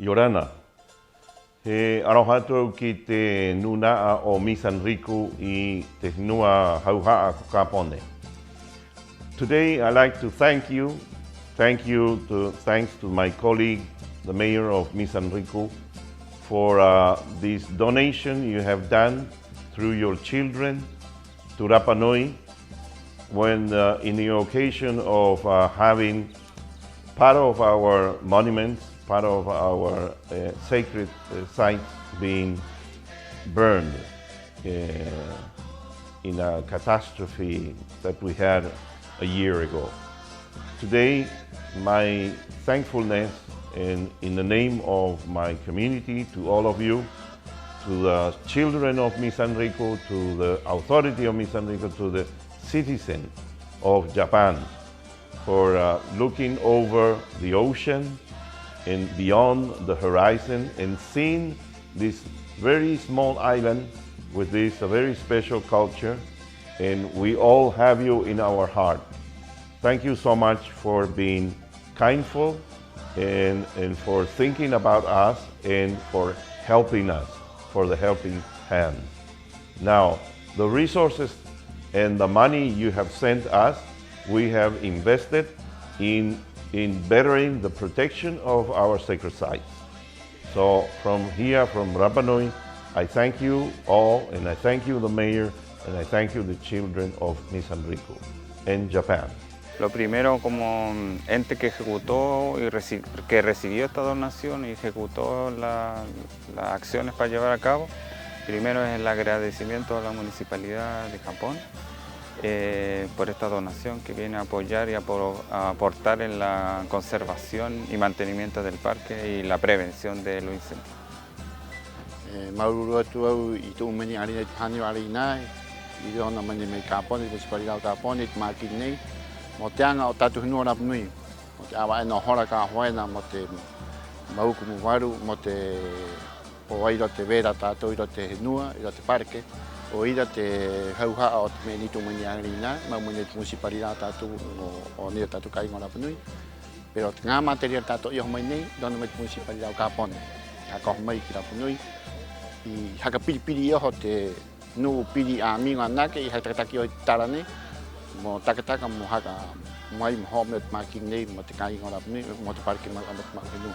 Yorana, he arohato ki te nuna o Minami-sanriku I te nua hauhaa kakapone. Today I'd like to thanks to my colleague, the mayor of Minami-sanriku, for this donation you have done through your children to Rapa Nui when in the occasion of having part of our monuments, part of our sacred sites being burned in a catastrophe that we had a year ago. Today, my thankfulness in the name of my community to all of you, to the children of Minami-sanriku, to the authority of Minami-sanriku, to the citizen of Japan for looking over the ocean and beyond the horizon and seeing this very small island with this very special culture, and we all have you in our heart. Thank you so much for being kindful and for thinking about us and for helping us, for the helping hand. Now, the resources and the money you have sent us, we have invested in bettering the protection of our sacred sites. So from here, from Rapa Nui, I thank you all, and I thank you the mayor, and I thank you the children of Minami-sanriku in Japan. Lo primero, como ente que ejecutó y que recibió esta donación y ejecutó las acciones para llevar a cabo, primero es el agradecimiento a la Municipalidad de Japón por esta donación que viene a apoyar y a aportar en la conservación y mantenimiento del parque y la prevención de los incendios. Moteanga o tatu hinua Rapa Nui, mote awa ena hora ka hoena, mote mauku muwaru, mote o aira te vera tātou, ira te hinua, ira te parke, o ira te hauhaa o te me nitu mani angarina, mau mani te Municipalidad tātou o nira tātou ka ingo Rapa Nui. Pero te ngā material tātou iho mai nei, dona mai te Municipalidad o Kapone, haka mai ki Rapa Nui. I haka piri iho te nuu piri a minga nake, I haka takataki o tara nei, mo takataka mo haka mai mo homet making nei mo te kai ngora ni mo te parke mo Ma'u Henua.